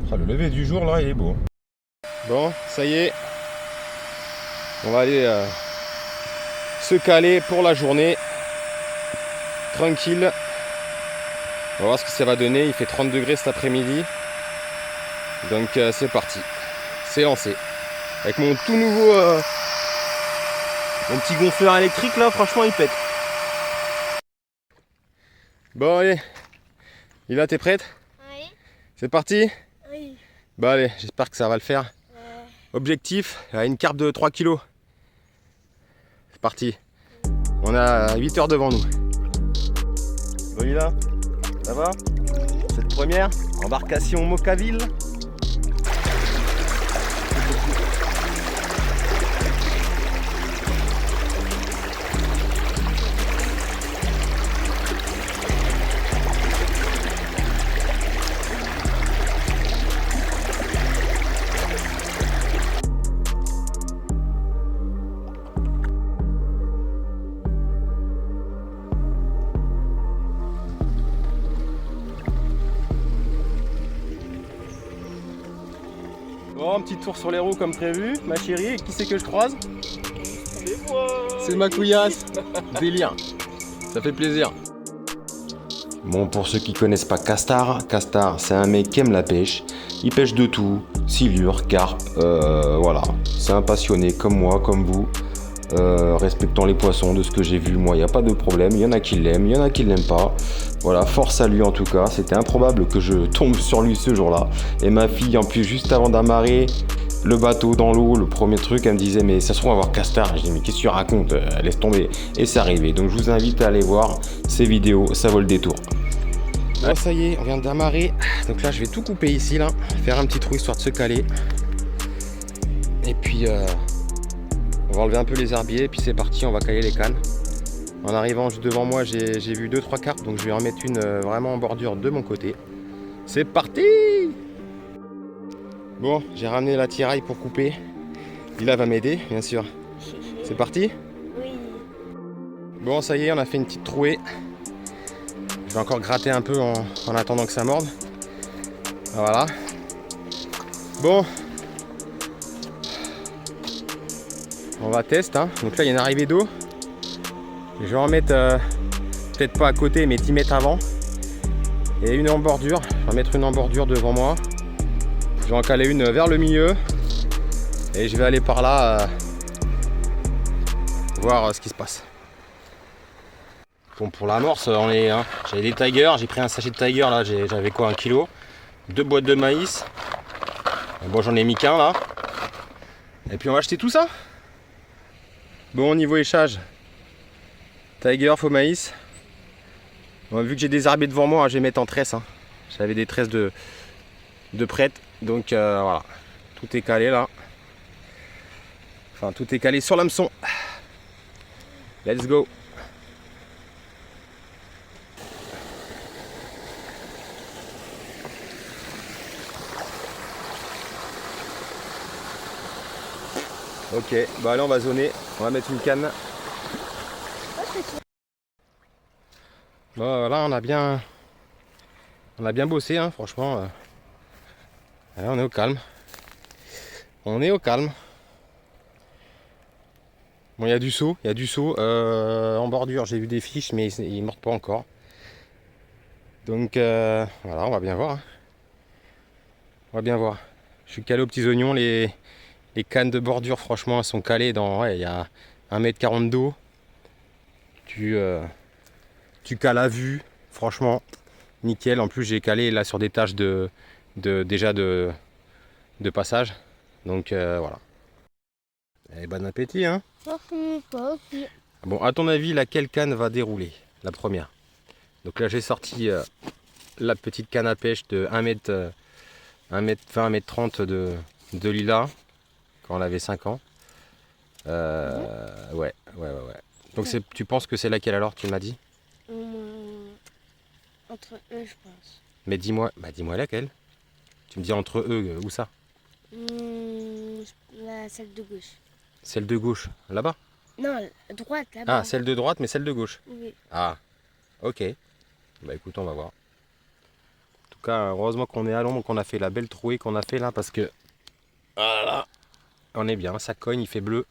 Ah, le lever du jour là il est beau. Bon, ça y est. On va aller se caler pour la journée. Tranquille. On va voir ce que ça va donner. Il fait 30 degrés cet après-midi. Donc c'est parti. C'est lancé. Avec mon tout nouveau mon petit gonfleur électrique là, franchement il pète. Bon allez. Lila, t'es prête? Oui. C'est parti? Oui. Bah allez, j'espère que ça va le faire. Objectif, une carpe de 3 kg. C'est parti. On a 8 heures devant nous. Bon Lila, ça va? Oui. Cette première embarcation Mocaville. Bon, petit tour sur les roues comme prévu, ma chérie. Et qui c'est que je croise? C'est moi. C'est ma couillasse. Délire. Ça fait plaisir. Bon, pour ceux qui connaissent pas Castar, Castar c'est un mec qui aime la pêche. Il pêche de tout, silure, carpe, voilà. C'est un passionné comme moi, comme vous. Respectant les poissons, de ce que j'ai vu, moi il n'y a pas de problème. Il y en a qui l'aiment, il y en a qui l'aiment pas. Voilà, force à lui en tout cas. C'était improbable que je tombe sur lui ce jour-là. Et ma fille, en plus, juste avant d'amarrer le bateau dans l'eau, le premier truc, elle me disait mais ça se trouve on va voir Castar. Je dis mais qu'est-ce que tu racontes? Laisse tomber. Et c'est arrivé. Donc je vous invite à aller voir ces vidéos, ça vaut le détour. Bon, ça y est, on vient d'amarrer. Donc là je vais tout couper ici là, faire un petit trou histoire de se caler. Et puis on va enlever un peu les herbiers et puis c'est parti, on va caler les cannes. En arrivant juste devant moi, j'ai vu 2-3 carpes, donc je vais en mettre une vraiment en bordure de mon côté. C'est parti! Bon, j'ai ramené la tiraille pour couper. Lila va m'aider, bien sûr. C'est parti? Oui. Bon, ça y est, on a fait une petite trouée. Je vais encore gratter un peu en attendant que ça morde. Voilà. Bon. On va tester, hein. Donc là, il y a une arrivée d'eau. Je vais en mettre peut-être pas à côté, mais 10 mètres avant. Et une en bordure. Je vais mettre une en bordure devant moi. Je vais en caler une vers le milieu. Et je vais aller par là voir ce qui se passe. Bon, pour l'amorce, on est. Hein, j'avais des Tiger, j'ai pris un sachet de Tiger là, j'avais quoi, 1 kilo. 2 boîtes de maïs. Bon, j'en ai mis qu'un là. Et puis on va acheter tout ça. Bon, niveau échage, Tiger, faux maïs. Bon, vu que j'ai des herbiers devant moi, je vais mettre en tresse. Hein. J'avais des tresses de prête. Donc voilà, tout est calé là. Enfin, tout est calé sur l'hameçon. Let's go. Ok, bah allez, on va zoner. On va mettre une canne. Bon, voilà, on a bien bossé, hein, franchement. Allez, on est au calme. On est au calme. Bon, il y a du saut, en bordure, j'ai vu des fiches, mais ils ne mordent pas encore. Donc voilà, on va bien voir. Hein. On va bien voir. Je suis calé aux petits oignons, les cannes de bordure, franchement, elles sont calées dans. Ouais, il y a 1,40 m d'eau. Tu cales à vue, franchement, nickel. En plus, j'ai calé là sur des tâches de passage. Donc voilà. Et bon appétit, hein. Bon, à ton avis, laquelle canne va dérouler? La première. Donc là, j'ai sorti la petite canne à pêche de 1 m, 20, 1 m 30 de Lila, quand elle avait 5 ans. Ouais. Donc tu penses que c'est laquelle alors, tu m'as dit? Entre eux, je pense. Mais dis-moi laquelle? Tu me dis entre eux, où ça? Celle de gauche. Celle de gauche, là-bas? Non, droite, là-bas. Ah, celle de droite, mais celle de gauche. Oui. Ah, ok. Bah écoute, on va voir. tout cas, heureusement qu'on est à l'ombre, qu'on a fait la belle trouée qu'on a fait là, parce que voilà, on est bien, ça cogne, il fait bleu.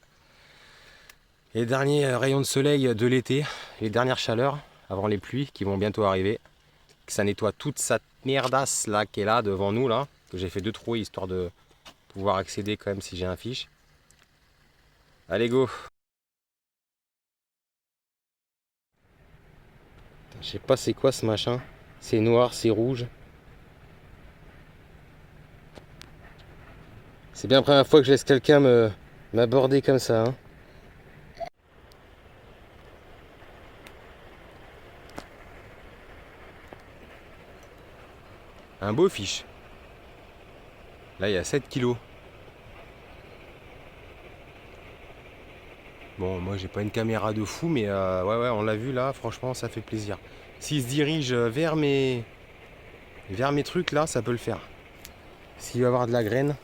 Les derniers rayons de soleil de l'été, les dernières chaleurs avant les pluies qui vont bientôt arriver. Que ça nettoie toute cette merdasse là qui est là devant nous là, que j'ai fait 2 trouées histoire de pouvoir accéder quand même si j'ai un fiche. Allez go. Je sais pas c'est quoi ce machin. C'est noir, c'est rouge. C'est bien la première fois que je laisse quelqu'un m'aborder comme ça. Hein. Un beau fiche. Là il y a 7 kilos. Bon moi j'ai pas une caméra de fou mais ouais on l'a vu là, franchement ça fait plaisir. S'il se dirige vers mes trucs là, ça peut le faire. S'il va avoir de la graine.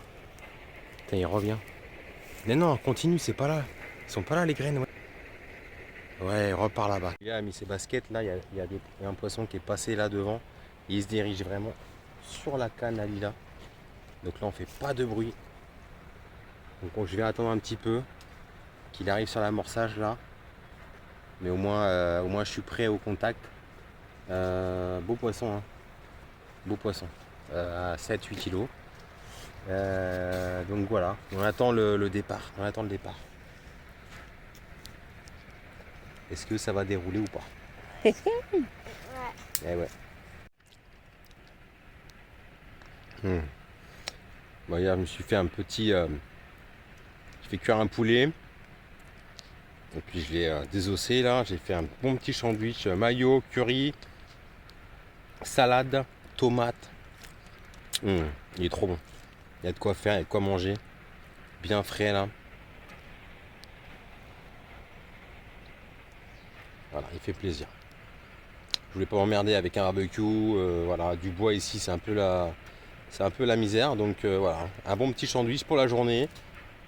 Putain il revient. Mais non, continue, c'est pas là. Ils sont pas là les graines, ouais. Ouais, il repart là-bas. Il a mis ses baskets, là, il y a un poisson qui est passé là devant. Et il se dirige vraiment sur la canne à Lila. Donc là, on fait pas de bruit. Donc je vais attendre un petit peu qu'il arrive sur l'amorçage là. Mais au moins, je suis prêt au contact. Beau poisson, hein. Beau poisson. À 7-8 kilos. Donc voilà, on attend le départ. On attend le départ. Est-ce que ça va dérouler ou pas? Ouais. Eh ouais. Bon, hier, je me suis fait un petit... je fais cuire un poulet. Et puis je l'ai désossé là. J'ai fait un bon petit sandwich mayo, curry, salade, tomate. Il est trop bon. Il y a de quoi faire, il y a de quoi manger. Bien frais là. Voilà, il fait plaisir. Je voulais pas m'emmerder avec un barbecue. Voilà, du bois ici, c'est un peu la misère. Donc voilà, un bon petit sandwich pour la journée.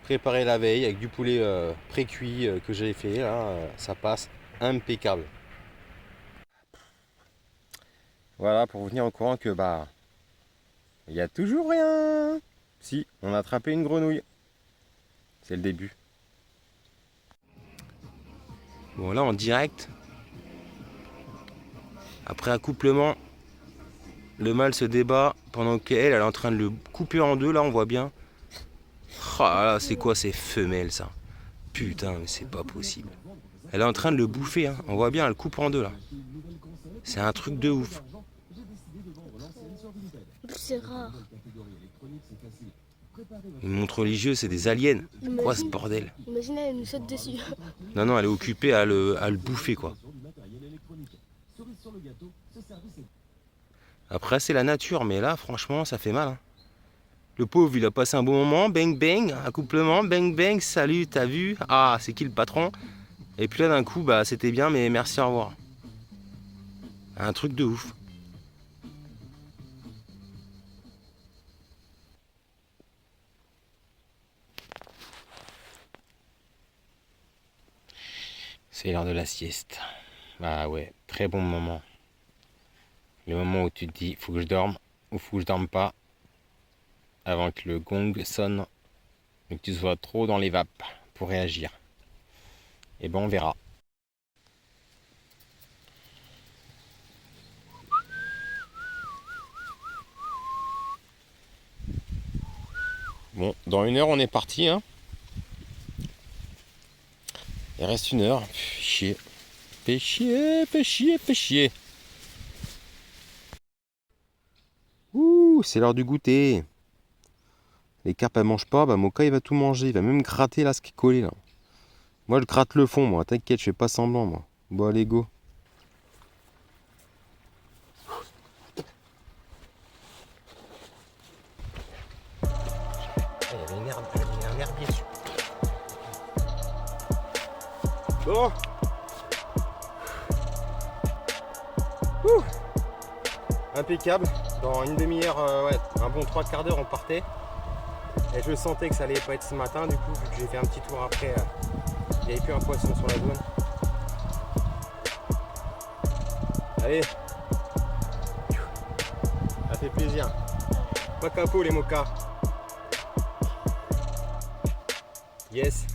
Préparé la veille avec du poulet pré-cuit que j'ai fait. Là, ça passe impeccable. Voilà, pour vous tenir au courant que bah il n'y a toujours rien. Si, on a attrapé une grenouille. C'est le début. Bon là en direct. Après accouplement, le mâle se débat pendant qu'elle est en train de le couper en deux. Là on voit bien. Ah là c'est quoi ces femelles ça? Putain mais c'est pas possible. Elle est en train de le bouffer. Hein. On voit bien elle le coupe en deux là. C'est un truc de ouf. C'est rare. Une montre religieuse, c'est des aliens. Quoi ce bordel? Imagine, elle nous saute dessus. Non, elle est occupée à le bouffer quoi. Après c'est la nature, mais là franchement ça fait mal. Hein. Le pauvre il a passé un bon moment, bang bang, accouplement, bang bang, salut, t'as vu? Ah c'est qui le patron? Et puis là d'un coup bah c'était bien mais merci au revoir. Un truc de ouf. C'est l'heure de la sieste. Ah ouais, très bon moment. Le moment où tu te dis, faut que je dorme ou faut que je dorme pas avant que le gong sonne et que tu sois trop dans les vapes pour réagir. Et ben on verra. Bon, dans 1 heure on est parti. Hein. Il reste 1 heure. Chier. Fais chier, fais chier, fais chier. Ouh, c'est l'heure du goûter. Les carpes elles mangent pas, bah Moka il va tout manger, il va même gratter là ce qui est collé là. Moi je gratte le fond moi, t'inquiète, je fais pas semblant moi. Bon allez go. Il y avait un herbier dessus. Bon. Ouh. Impeccable. Dans une demi-heure, ouais, un bon 3/4 d'heure on partait. Et je sentais que ça allait pas être ce matin, du coup, vu que j'ai fait un petit tour après, il n'y avait plus un poisson sur la zone. Allez, fait plaisir. Pas capot les mokas. Yes.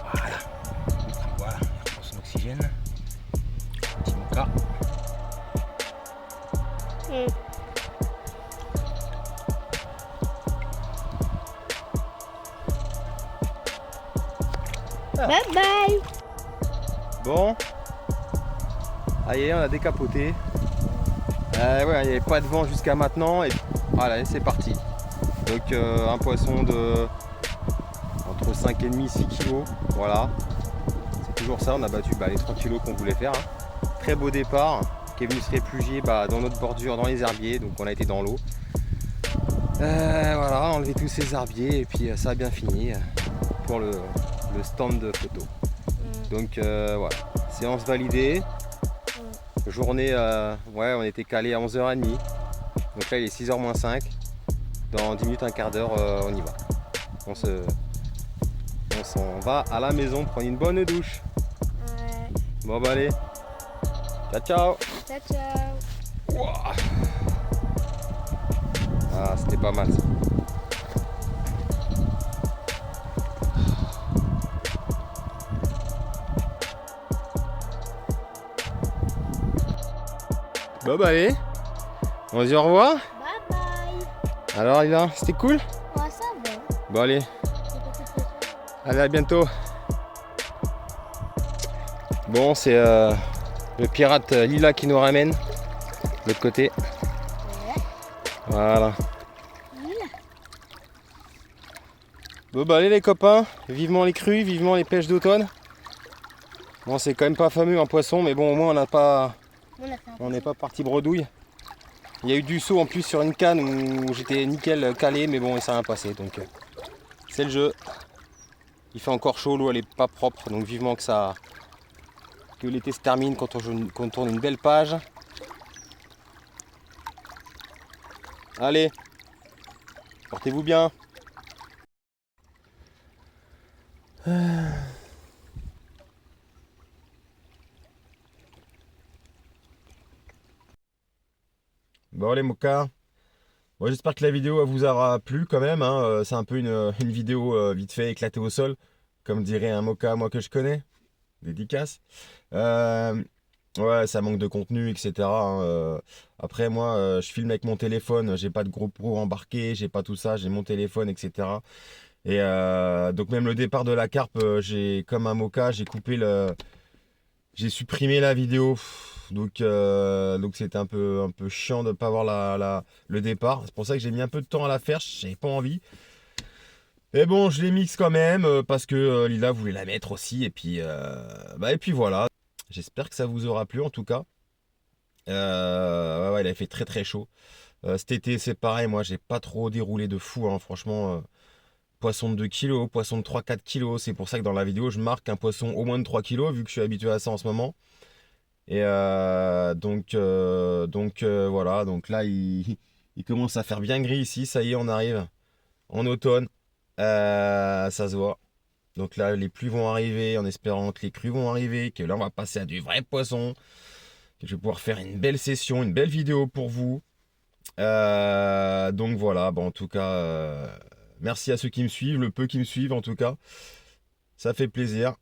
Voilà, on prend son oxygène. Petit moka. Bye bye. Bon. Allez, on a décapoté. Ouais, il n'y avait pas de vent jusqu'à maintenant. Et voilà, c'est parti. Donc un poisson de entre 5,5 et 6 kg. Voilà. C'est toujours ça, on a battu les 3 kg qu'on voulait faire. Hein. Très beau départ qui est venu se réfugier dans notre bordure, dans les herbiers. Donc on a été dans l'eau. Voilà, enlever tous ces herbiers et puis ça a bien fini pour le stand de photo. Donc voilà, séance validée. Journée, on était calé à 11h30. Donc là il est 6h moins 5. Dans 10 minutes, un quart d'heure, on y va. On s'en va à la maison prendre une bonne douche. Ouais. Bon bah allez. Ciao ciao. Ciao ciao. Ouah. Ah c'était pas mal ça. Bon bah allez. On se dit au revoir. Bye bye. Alors Lila, c'était cool? Ouais, ça va. Bon allez. C'est pas tout fait. Allez, à bientôt. Bon, c'est le pirate Lila qui nous ramène de l'autre côté. Ouais. Voilà. Lila. Bon bah allez les copains, vivement les crues, vivement les pêches d'automne. Bon, c'est quand même pas fameux un poisson, mais bon, au moins on n'est pas parti bredouille. Il y a eu du saut en plus sur une canne où j'étais nickel calé, mais bon, ça n'a rien passé, donc c'est le jeu. Il fait encore chaud, l'eau elle est pas propre, donc vivement que l'été se termine, qu'on tourne une belle page. Allez, portez-vous bien. Bon les mokas, bon, j'espère que la vidéo vous aura plu quand même, hein. C'est un peu une vidéo vite fait éclatée au sol, comme dirait un moka moi que je connais, dédicace. Ouais, ça manque de contenu, etc. hein. Après moi, je filme avec mon téléphone, j'ai pas de GoPro embarqué, j'ai pas tout ça, j'ai mon téléphone, etc. Et donc même le départ de la carpe, j'ai comme un moka, j'ai supprimé la vidéo. Donc c'était un peu chiant de ne pas voir le départ. C'est pour ça que j'ai mis un peu de temps à la faire, j'avais pas envie. Mais bon, je l'ai mixe quand même parce que Lila voulait la mettre aussi. Et puis voilà. J'espère que ça vous aura plu en tout cas. Ouais, il a fait très très chaud. Cet été c'est pareil, moi j'ai pas trop déroulé de fou, hein, franchement. Poisson de 2 kg, poisson de 3-4 kg. C'est pour ça que dans la vidéo je marque un poisson au moins de 3 kg vu que je suis habitué à ça en ce moment. Et voilà, donc là il commence à faire bien gris ici, ça y est on arrive en automne, ça se voit. Donc là les pluies vont arriver en espérant que les crues vont arriver, que là on va passer à du vrai poisson, que je vais pouvoir faire une belle session, une belle vidéo pour vous. Donc voilà, bon, en tout cas, merci à ceux qui me suivent, le peu qui me suivent en tout cas, ça fait plaisir.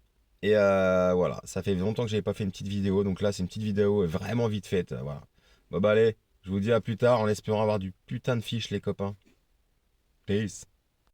Et voilà, ça fait longtemps que j'avais pas fait une petite vidéo, donc là c'est une petite vidéo vraiment vite faite, voilà. Bon bah allez, je vous dis à plus tard en espérant avoir du putain de fiche les copains. Peace.